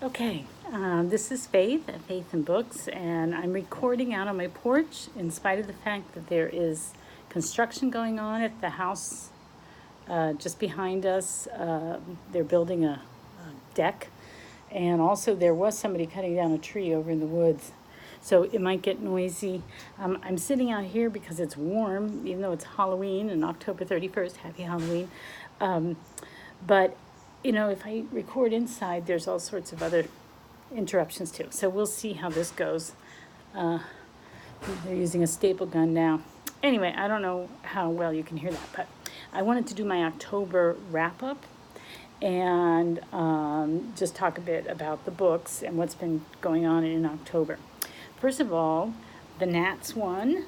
Okay, this is Faith at Faith&books, and I'm recording out on my porch in spite of the fact that there is construction going on at the house just behind us. They're building a deck, and also there was somebody cutting down a tree over in the woods, so it might get noisy. I'm sitting out here because it's warm, even though it's Halloween and October 31st, happy Halloween. But you know, if I record inside, there's all sorts of other interruptions too. So we'll see how this goes. They're using a staple gun now. Anyway, I don't know how well you can hear that, but I wanted to do my October wrap-up and just talk a bit about the books and what's been going on in October. First of all, the Nats won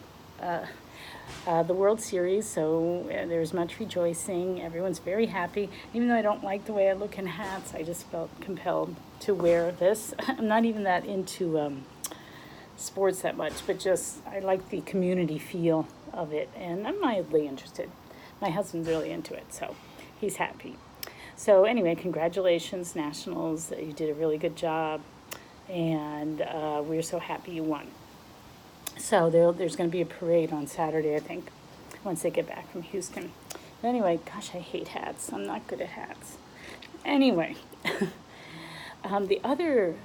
the World Series, so there's much rejoicing. Everyone's very happy. Even though I don't like the way I look in hats, I just felt compelled to wear this. I'm not even that into sports that much, but just I like the community feel of it, and I'm mildly interested. My husband's really into it, so he's happy. So anyway, congratulations, Nationals. You did a really good job, and we're so happy you won. So there's going to be a parade on Saturday, I think, once they get back from Houston. But anyway, gosh, I hate hats. I'm not good at hats. Anyway, the other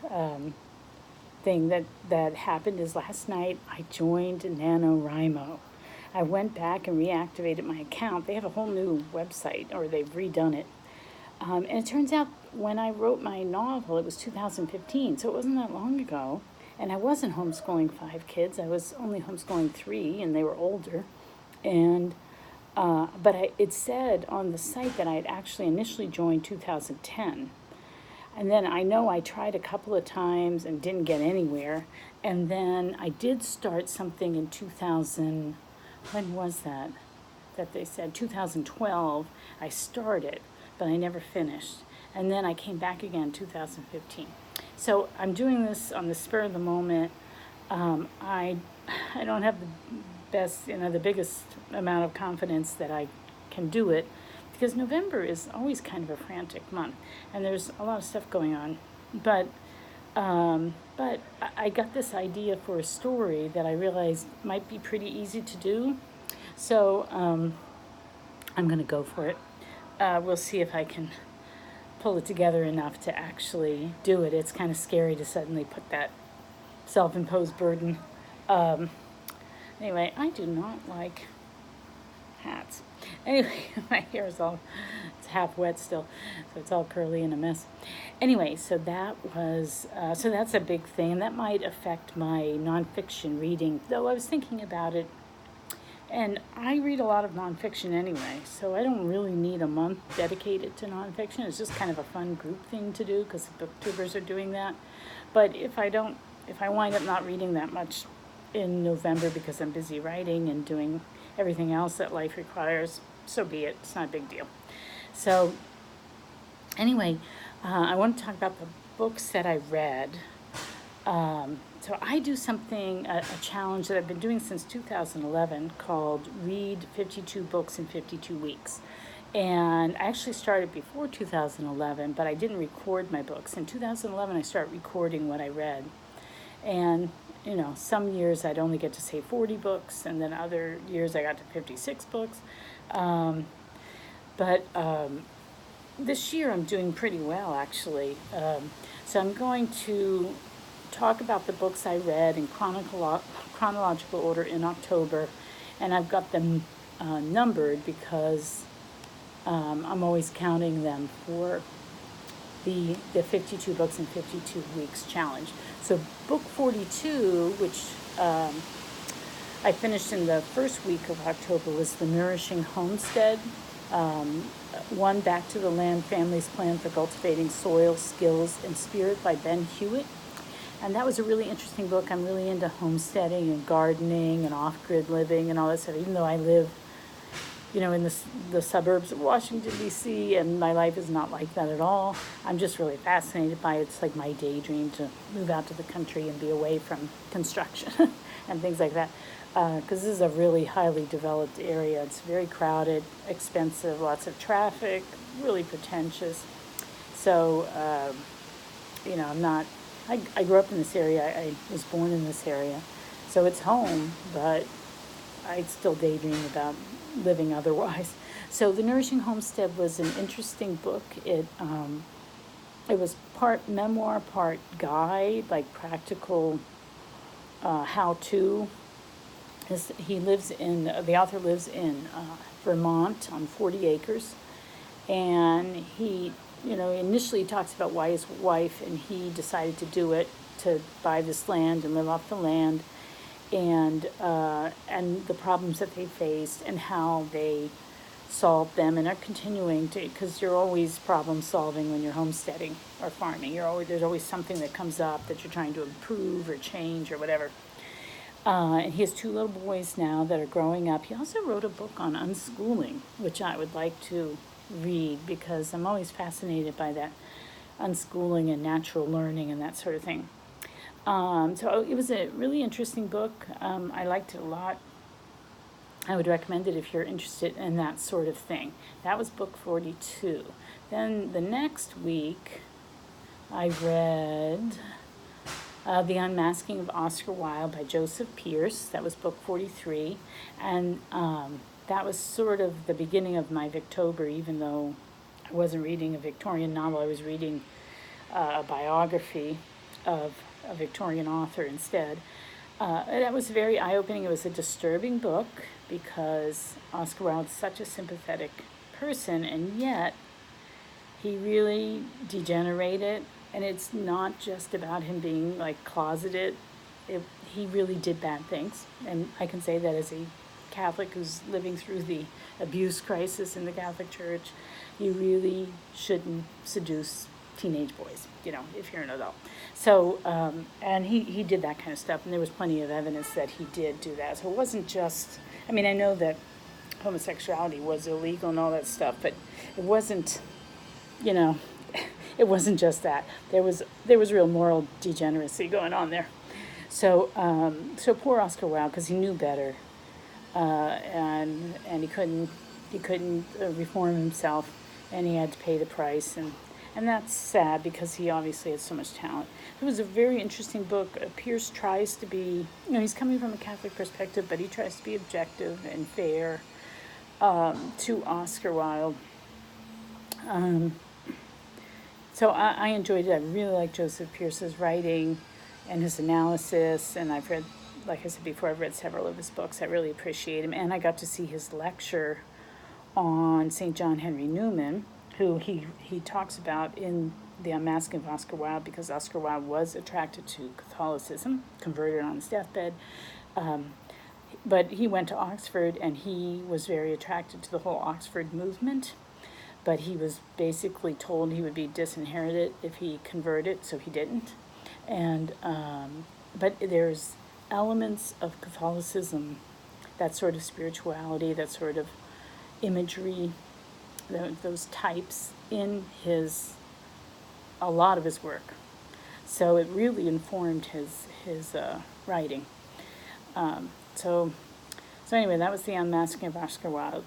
thing that happened is last night I joined NaNoWriMo. I went back and reactivated my account. They have a whole new website, or they've redone it. And it turns out when I wrote my novel, it was 2015, so it wasn't that long ago. And I wasn't homeschooling 5 kids. I was only homeschooling 3, and they were older. And but it said on the site that I had actually initially joined 2010. And then I know I tried a couple of times and didn't get anywhere. And then I did start something in 2000. When was that? That they said 2012. I started, but I never finished. And then I came back again 2015. So I'm doing this on the spur of the moment. I don't have the best, the biggest amount of confidence that I can do it, because November is always kind of a frantic month, and there's a lot of stuff going on. But I got this idea for a story that I realized might be pretty easy to do. So I'm going to go for it. We'll see if I can pull it together enough to actually do it. It's kind of scary to suddenly put that self-imposed burden. Anyway, I do not like hats. Anyway, my hair is it's half wet still, so it's all curly and a mess. Anyway, so that's a big thing, and that might affect my nonfiction reading, though I was thinking about it. And I read a lot of nonfiction anyway, so I don't really need a month dedicated to nonfiction. It's just kind of a fun group thing to do because the booktubers are doing that. But if I wind up not reading that much in November because I'm busy writing and doing everything else that life requires, so be it. It's not a big deal. So anyway, I want to talk about the books that I read. So I do something, a challenge that I've been doing since 2011 called Read 52 Books in 52 Weeks. And I actually started before 2011, but I didn't record my books. In 2011, I started recording what I read. And, some years I'd only get to say 40 books, and then other years I got to 56 books. But this year I'm doing pretty well, actually. So I'm going to talk about the books I read in chronological order in October, and I've got them numbered because I'm always counting them for the 52 books in 52 weeks challenge. So book 42, which I finished in the first week of October, was the Nourishing Homestead, One Back to the Land Family's Plan for Cultivating Soil, Skills, and Spirit by Ben Hewitt. And that was a really interesting book. I'm really into homesteading and gardening and off-grid living and all that stuff, even though I live, in the suburbs of Washington, D.C., and my life is not like that at all. I'm just really fascinated by it. It's like my daydream to move out to the country and be away from construction and things like that, because this is a really highly developed area. It's very crowded, expensive, lots of traffic, really pretentious. So I'm not, I grew up in this area. I was born in this area. So it's home, but I still daydream about living otherwise. So the Nourishing Homestead was an interesting book. It was part memoir, part guide, like practical how-to. The author lives in Vermont on 40 acres, and he, initially talks about why his wife and he decided to do it, to buy this land and live off the land, and the problems that they faced and how they solved them and are continuing to, because you're always problem solving when you're homesteading or farming. There's always something that comes up that you're trying to improve or change or whatever. And he has 2 little boys now that are growing up. He also wrote a book on unschooling, which I would like to read because I'm always fascinated by that unschooling and natural learning and that sort of thing. So it was a really interesting book. I liked it a lot. I would recommend it if you're interested in that sort of thing. That was book 42. Then the next week, I read The Unmasking of Oscar Wilde by Joseph Pearce. That was book 43. And that was sort of the beginning of my Victober, even though I wasn't reading a Victorian novel. I was reading a biography of a Victorian author instead. That was very eye-opening. It was a disturbing book because Oscar Wilde's such a sympathetic person, and yet he really degenerated. And it's not just about him being like closeted. He really did bad things, and I can say that as a Catholic who's living through the abuse crisis in the Catholic Church. You really shouldn't seduce teenage boys, if you're an adult. So, and he did that kind of stuff, and there was plenty of evidence that he did do that. So it wasn't just, I know that homosexuality was illegal and all that stuff, but it wasn't, it wasn't just that. There was real moral degeneracy going on there. So, so poor Oscar Wilde, because he knew better, and he couldn't reform himself, and he had to pay the price, and that's sad because he obviously had so much talent. It was a very interesting book. Pearce tries to be, he's coming from a Catholic perspective, but he tries to be objective and fair to Oscar Wilde. So I enjoyed it. I really like Joseph Pearce's writing and his analysis, and I've read, like I said before, I've read several of his books. I really appreciate him, and I got to see his lecture on St. John Henry Newman, who he talks about in The Unmasking of Oscar Wilde, because Oscar Wilde was attracted to Catholicism, converted on his deathbed, but he went to Oxford, and he was very attracted to the whole Oxford movement, but he was basically told he would be disinherited if he converted, so he didn't. And but there's elements of Catholicism, that sort of spirituality, that sort of imagery, those types in a lot of his work. So it really informed his writing. So anyway, that was The Unmasking of Oscar Wilde.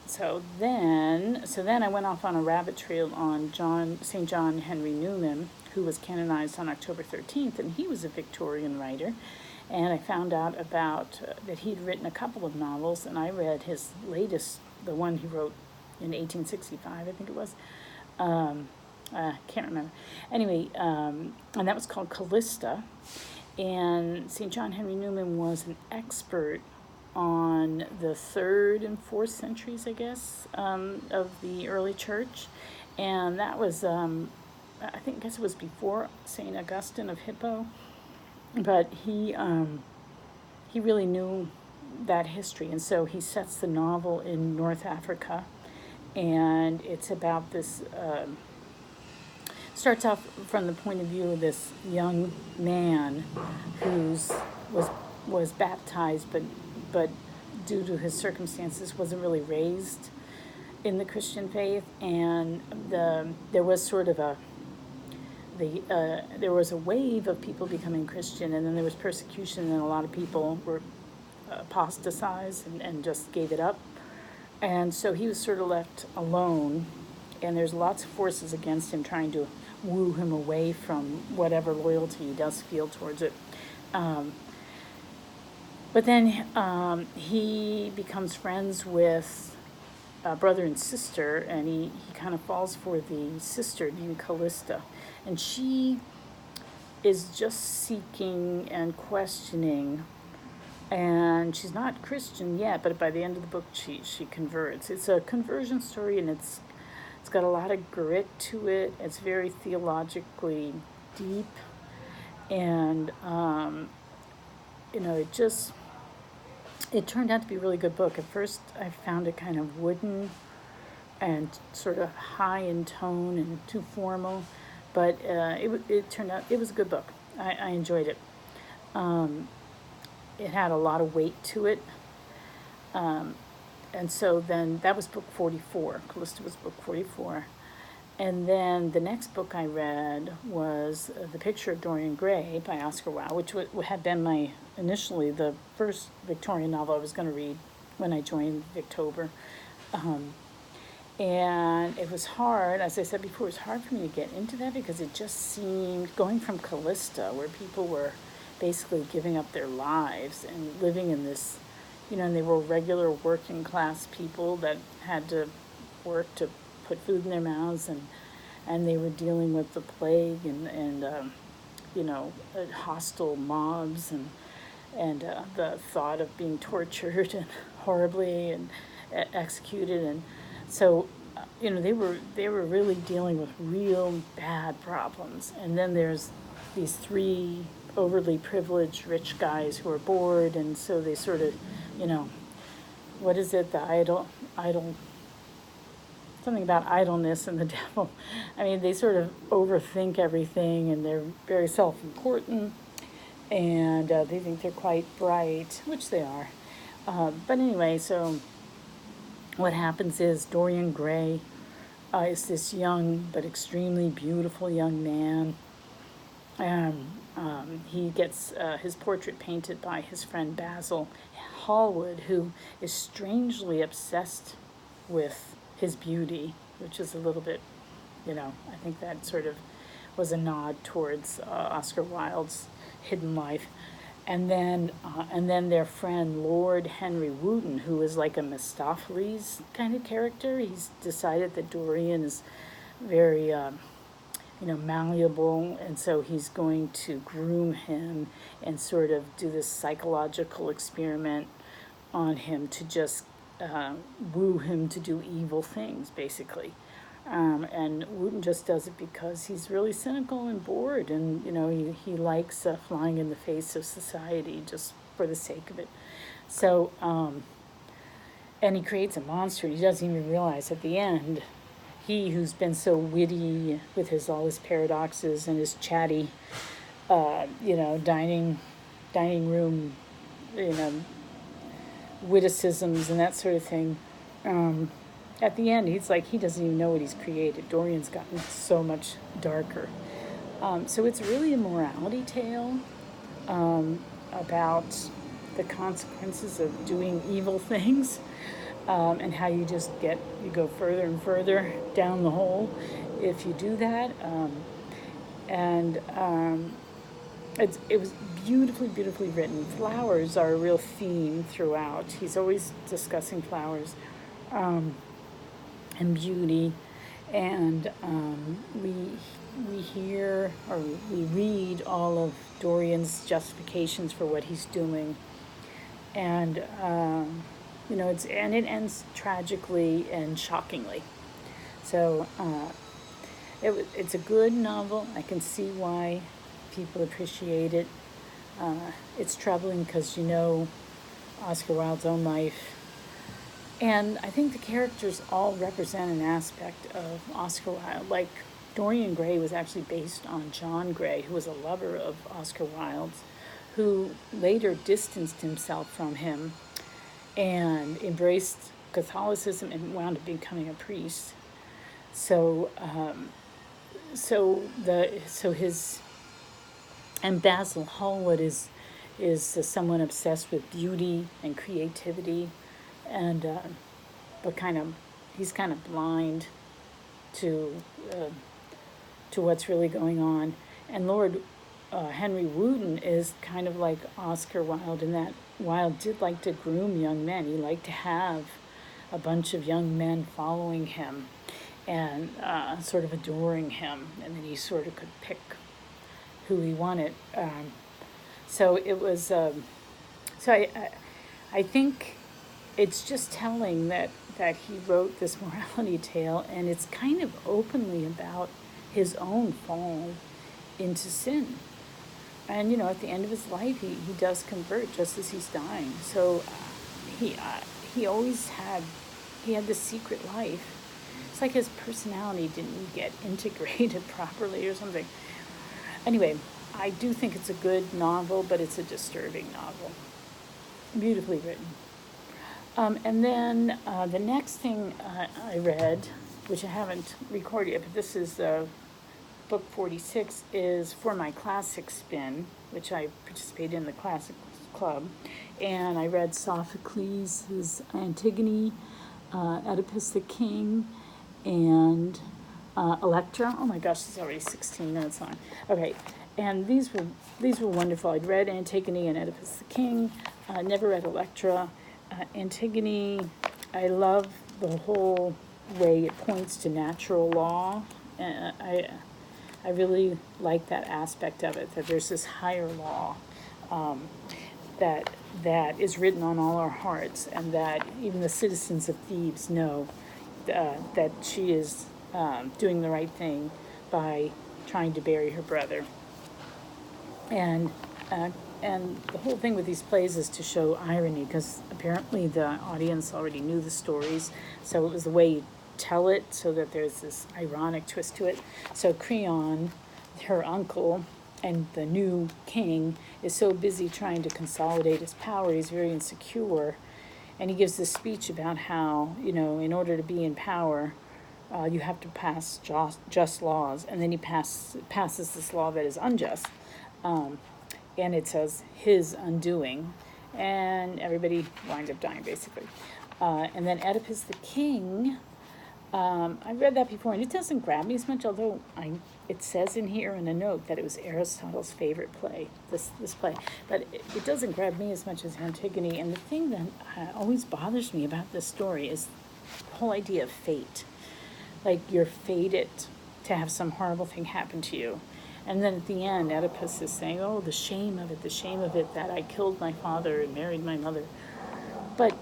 So then I went off on a rabbit trail on St. John Henry Newman, who was canonized on October 13th, and he was a Victorian writer. And I found out about that he'd written a couple of novels, and I read his latest, the one he wrote in 1865, I think it was. I can't remember. Anyway, and that was called Callista. And St. John Henry Newman was an expert on the 3rd and 4th centuries, I guess, of the early church. And that was, I guess it was before St. Augustine of Hippo. But he really knew that history, and so he sets the novel in North Africa, and it's about this, starts off from the point of view of this young man who's was baptized, but due to his circumstances wasn't really raised in the Christian faith, and there was sort of there was a wave of people becoming Christian, and then there was persecution, and a lot of people were apostatized and just gave it up. And so he was sort of left alone, and there's lots of forces against him trying to woo him away from whatever loyalty he does feel towards it. But then he becomes friends with brother and sister, and he kind of falls for the sister named Callista. And she is just seeking and questioning, and she's not Christian yet, but by the end of the book she converts. It's a conversion story, and it's got a lot of grit to it. It's very theologically deep, and it turned out to be a really good book. At first I found it kind of wooden and sort of high in tone and too formal, but it turned out it was a good book. I enjoyed it. It had a lot of weight to it. And so then that was book 44. Callista was book 44. And then the next book I read was The Picture of Dorian Gray by Oscar Wilde, which had been initially the first Victorian novel I was going to read when I joined Victober. And it was hard, as I said before, it was hard for me to get into that because it just seemed, going from Callista, where people were basically giving up their lives and living in this, and they were regular working class people that had to work to put food in their mouths, and they were dealing with the plague and hostile mobs and the thought of being tortured and horribly and executed, and so they were really dealing with real bad problems. And then there's these three overly privileged rich guys who are bored, and so they sort of, what is it, the idle, something about idleness and the devil. I mean, they sort of overthink everything, and they're very self-important, and they think they're quite bright, which they are. But anyway, so what happens is Dorian Gray is this young but extremely beautiful young man. He gets his portrait painted by his friend Basil Hallwood, who is strangely obsessed with his beauty, which is a little bit, I think that sort of was a nod towards Oscar Wilde's hidden life. And then their friend Lord Henry Wotton, who is like a Mephistopheles kind of character. He's decided that Dorian is very malleable, and so he's going to groom him and sort of do this psychological experiment on him to just woo him to do evil things, basically. And Wotton just does it because he's really cynical and bored, and he likes flying in the face of society just for the sake of it. So and he creates a monster. He doesn't even realize at the end, he who's been so witty with all his paradoxes and his chatty dining room witticisms and that sort of thing, at the end, he's like, he doesn't even know what he's created. Dorian's gotten so much darker. So it's really a morality tale about the consequences of doing evil things, and how you go further and further down the hole if you do that. It was beautifully, beautifully written. Flowers are a real theme throughout. He's always discussing flowers. And beauty, and we hear or we read all of Dorian's justifications for what he's doing, and it ends tragically and shockingly. So it's a good novel. I can see why people appreciate it. It's troubling because Oscar Wilde's own life. And I think the characters all represent an aspect of Oscar Wilde. Like Dorian Gray was actually based on John Gray, who was a lover of Oscar Wilde's, who later distanced himself from him and embraced Catholicism and wound up becoming a priest. So Basil Hallwood is someone obsessed with beauty and creativity, and but he's kind of blind to what's really going on. And Lord Henry Wooten is kind of like Oscar Wilde in that Wilde did like to groom young men. He liked to have a bunch of young men following him and sort of adoring him, and then he sort of could pick who he wanted. So it was. I think it's just telling that he wrote this morality tale, and it's kind of openly about his own fall into sin. And, you know, at the end of his life, he does convert just as he's dying. So he always had this secret life. It's like his personality didn't get integrated properly or something. Anyway, I do think it's a good novel, but it's a disturbing novel. Beautifully written. And then the next thing I read, which I haven't recorded yet, but this is book 46, is For My Classic Spin, which I participate in the Classic Club. And I read Sophocles' his Antigone, Oedipus the King, and Electra. Oh my gosh, it's already 16 minutes long. Okay, and these were wonderful. I'd read Antigone and Oedipus the King. Never read Electra. Antigone, I love the whole way it points to natural law. I really like that aspect of it, that there's this higher law that is written on all our hearts, and that even the citizens of Thebes know that she is doing the right thing by trying to bury her brother. And the whole thing with these plays is to show irony, because apparently the audience already knew the stories, so it was the way you tell it, so that there's this ironic twist to it. So Creon, her uncle, and the new king is so busy trying to consolidate his power, he's very insecure, and he gives this speech about how, you know, in order to be in power, you have to pass just laws, and then he passes this law that is unjust. And it says his undoing, and everybody winds up dying, basically. And then Oedipus the King, I've read that before, and it doesn't grab me as much, although it says in here in a note that it was Aristotle's favorite play, this play. But it doesn't grab me as much as Antigone. And the thing that always bothers me about this story is the whole idea of fate. Like, you're fated to have some horrible thing happen to you. And then at the end, Oedipus is saying, oh, the shame of it, that I killed my father and married my mother. But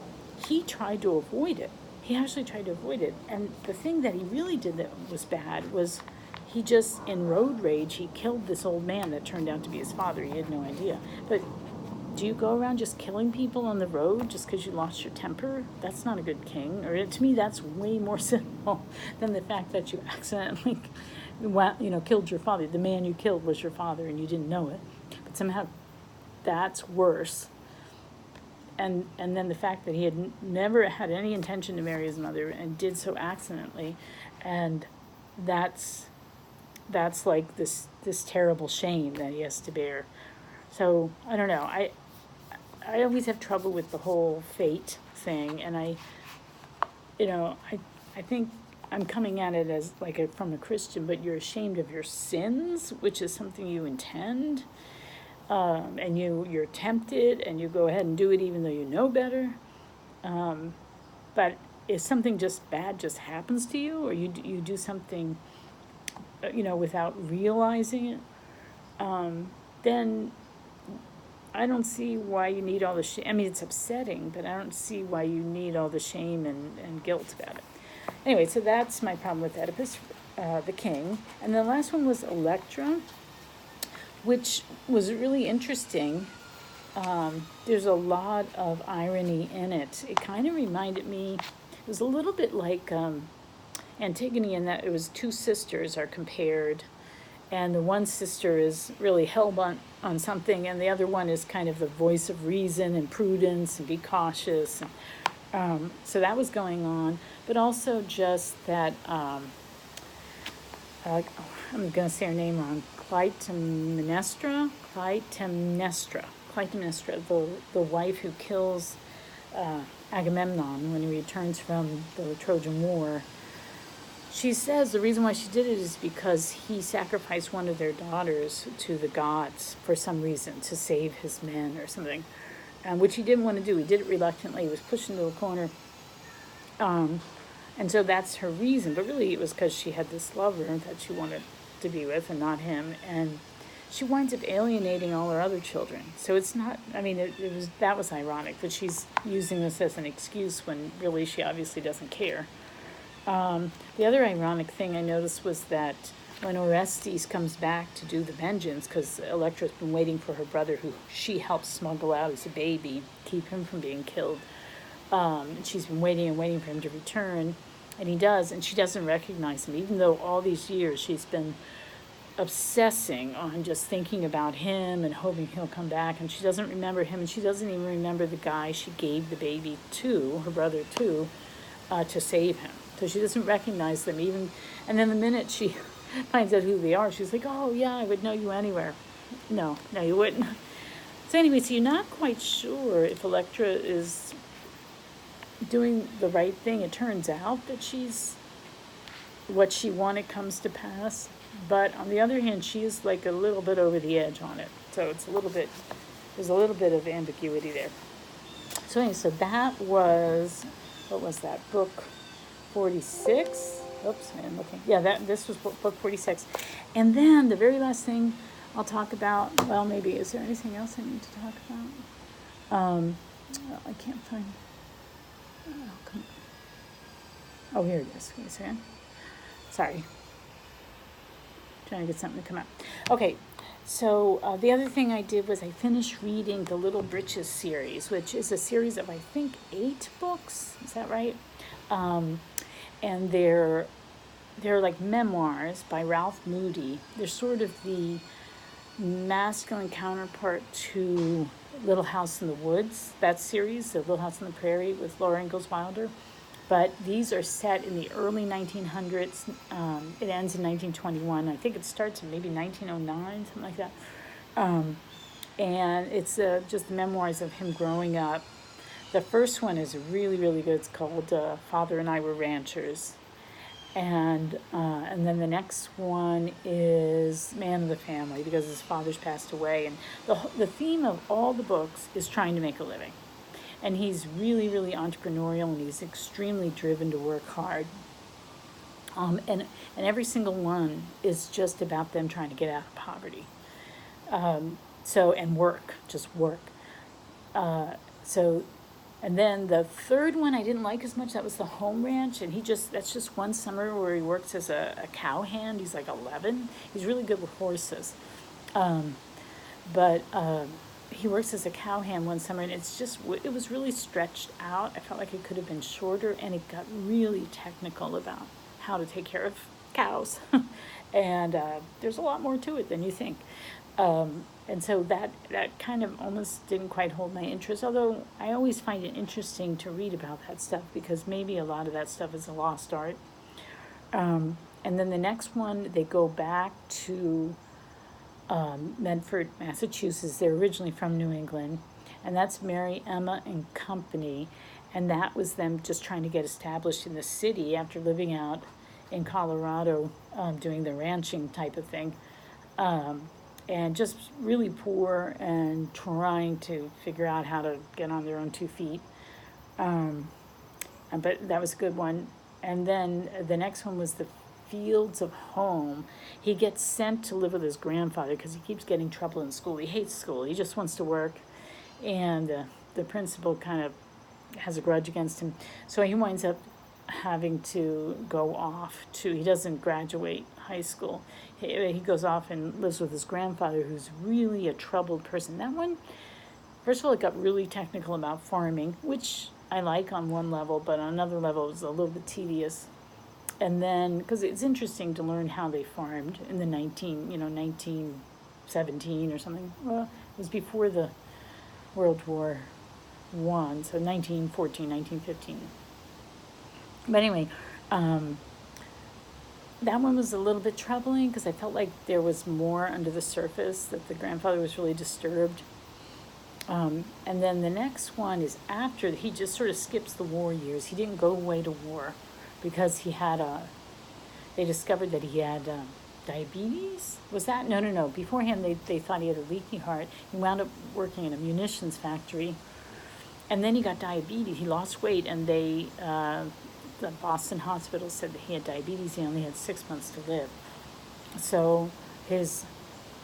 he tried to avoid it. He actually tried to avoid it. And the thing that he really did that was bad was he just, in road rage, he killed this old man that turned out to be his father. He had no idea. But do you go around just killing people on the road just because you lost your temper? That's not a good king. Or to me, that's way more sinful than the fact that you accidentally killed your father. The man you killed was your father and you didn't know it. But somehow that's worse. And then the fact that he had never had any intention to marry his mother and did so accidentally, and that's like this terrible shame that he has to bear. So I don't know. I always have trouble with the whole fate thing, and I think I'm coming at it as from a Christian, but you're ashamed of your sins, which is something you intend, and you're tempted, and you go ahead and do it even though you know better. But if something just bad just happens to you, or you do something, without realizing it, then I don't see why you need all the shame. I mean, it's upsetting, but I don't see why you need all the shame and guilt about it. Anyway, so that's my problem with Oedipus, the King. And the last one was Electra, which was really interesting. There's a lot of irony in it. It kind of reminded me, it was a little bit like Antigone, in that it was two sisters are compared, and the one sister is really hell-bent on something, and the other one is kind of the voice of reason and prudence and be cautious. And, so that was going on, but also just that, I'm going to say her name wrong, Clytemnestra, the wife who kills Agamemnon when he returns from the Trojan War. She says the reason why she did it is because he sacrificed one of their daughters to the gods for some reason, to save his men or something, which he didn't want to do. He did it reluctantly. He was pushed into a corner. And so that's her reason. But really it was because she had this lover that she wanted to be with and not him. And she winds up alienating all her other children. So it's not, I mean, that was ironic, but she's using this as an excuse when really she obviously doesn't care. The other ironic thing I noticed was that when Orestes comes back to do the vengeance, because Electra's been waiting for her brother, who she helped smuggle out as a baby, keep him from being killed. And she's been waiting and waiting for him to return, and he does, and she doesn't recognize him, even though all these years she's been obsessing on just thinking about him and hoping he'll come back, and she doesn't remember him, and she doesn't even remember the guy she gave the baby to, her brother to save him. So she doesn't recognize them even, and then the minute she finds out who they are, she's like, oh yeah, I would know you anywhere. No, you wouldn't. So anyway, so you're not quite sure if Electra is doing the right thing. It turns out that she's what she wanted comes to pass, but on the other hand, she is like a little bit over the edge on it. So it's there's a little bit of ambiguity there. So anyway, so that was, what was that, book 46? Oops, I'm looking. Yeah, this was book 46. And then the very last thing I'll talk about, well, maybe, is there anything else I need to talk about? I can't find, oh, here it is. Wait a second. Sorry. Trying to get something to come out. Okay, so the other thing I did was I finished reading the Little Britches series, which is a series of, I think, 8 books. Is that right? And they're like memoirs by Ralph Moody. They're sort of the masculine counterpart to Little House in the Woods, that series, the Little House on the Prairie with Laura Ingalls Wilder. But these are set in the early 1900s. It ends in 1921. I think it starts in maybe 1909, something like that. And it's just memoirs of him growing up. The first one is really, really good. It's called Father and I Were Ranchers. And then the next one is Man of the Family, because his father's passed away. And the theme of all the books is trying to make a living. And he's really, really entrepreneurial, and he's extremely driven to work hard. And every single one is just about them trying to get out of poverty. And work, just work. And then the third one I didn't like as much. That was the Home Ranch, and that's just one summer where he works as a cowhand. He's like 11. He's really good with horses. He works as a cowhand one summer, and it was really stretched out. I felt like it could have been shorter, and it got really technical about how to take care of cows. And there's a lot more to it than you think. And so that kind of almost didn't quite hold my interest, although I always find it interesting to read about that stuff, because maybe a lot of that stuff is a lost art. And then the next one, they go back to Medford, Massachusetts. They're originally from New England, and that's Mary, Emma, and Company, and that was them just trying to get established in the city after living out in Colorado, doing the ranching type of thing, and just really poor and trying to figure out how to get on their own 2 feet. But that was a good one. And then the next one was the Fields of Home. He gets sent to live with his grandfather because he keeps getting trouble in school. He hates school. He just wants to work. And the principal kind of has a grudge against him. So he winds up having to go off he doesn't graduate high school. He goes off and lives with his grandfather, who's really a troubled person. That one, first of all, it got really technical about farming, which I like on one level, but on another level it was a little bit tedious. And then, because it's interesting to learn how they farmed in the 1917 or something. Well, it was before the World War I, so 1914, 1915. But anyway, that one was a little bit troubling because I felt like there was more under the surface, that the grandfather was really disturbed. And then the next one is after, he just sort of skips the war years. He didn't go away to war because he had they discovered that he had diabetes. Was that? No. Beforehand, they thought he had a leaky heart. He wound up working in a munitions factory. And then he got diabetes. He lost weight, and the Boston hospital said that he had diabetes. He only had 6 months to live. So his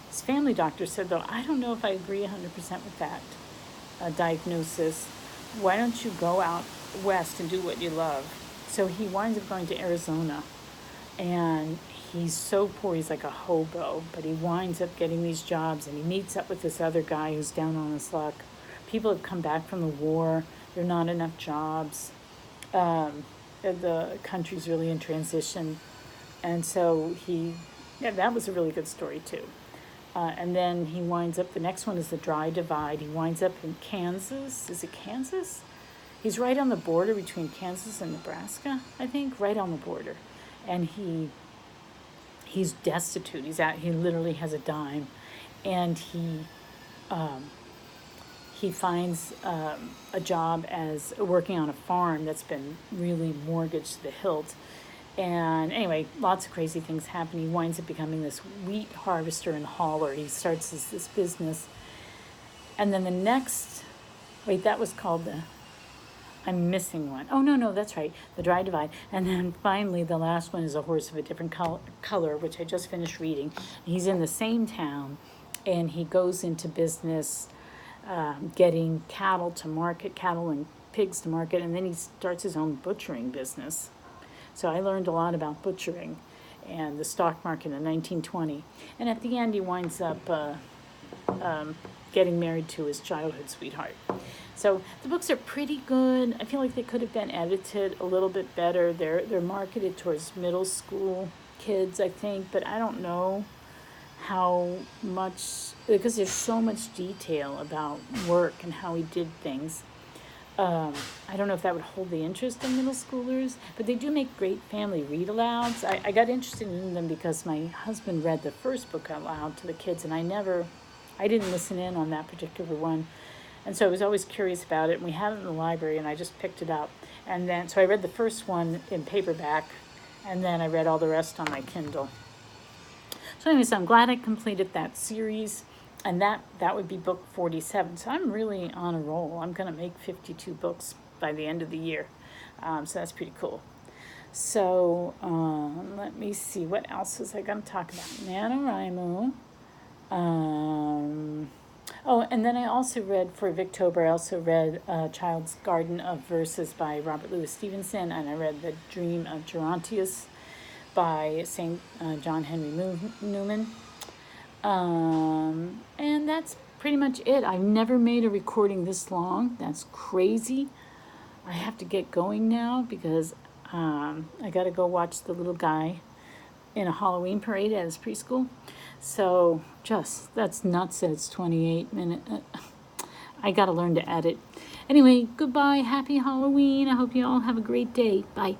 family doctor said, though, I don't know if I agree 100% with that diagnosis. Why don't you go out west and do what you love? So he winds up going to Arizona, and he's so poor, he's like a hobo, but he winds up getting these jobs, and he meets up with this other guy who's down on his luck. People have come back from the war. There are not enough jobs. The country's really in transition. And so that was a really good story too. And then he winds up, the next one is the Dry Divide. He winds up in Kansas. Is it Kansas? He's right on the border between Kansas and Nebraska, I think, right on the border. And he's destitute. He literally has a dime. And he finds a job as working on a farm that's been really mortgaged to the hilt. And anyway, lots of crazy things happen. He winds up becoming this wheat harvester and hauler. He starts this business. And then the next, that was called I'm missing one. Oh, no, that's right. The Dry Divide. And then finally, the last one is A Horse of a Different Color, which I just finished reading. He's in the same town, and he goes into business getting cattle and pigs to market, and then he starts his own butchering business. So I learned a lot about butchering and the stock market in 1920. And at the end, he winds up getting married to his childhood sweetheart. So the books are pretty good. I feel like they could have been edited a little bit better. They're marketed towards middle school kids, I think, but I don't know how much, because there's so much detail about work and how he did things. I don't know if that would hold the interest of middle schoolers, but they do make great family read-alouds. I got interested in them because my husband read the first book out loud to the kids, and I didn't listen in on that particular one. And so I was always curious about it, and we had it in the library, and I just picked it up. And then, so I read the first one in paperback, and then I read all the rest on my Kindle. So anyways, I'm glad I completed that series. And that would be book 47. So I'm really on a roll. I'm going to make 52 books by the end of the year. So that's pretty cool. So let me see. What else was I going to talk about? NaNoWriMo. And then I also read, for Victober, Child's Garden of Verses by Robert Louis Stevenson. And I read The Dream of Gerontius by St. John Henry Newman. And that's pretty much it. I've never made a recording this long. That's crazy. I have to get going now because I got to go watch the little guy in a Halloween parade at his preschool. So that's nuts that it's 28 minutes. I got to learn to edit. Anyway, goodbye. Happy Halloween. I hope you all have a great day. Bye.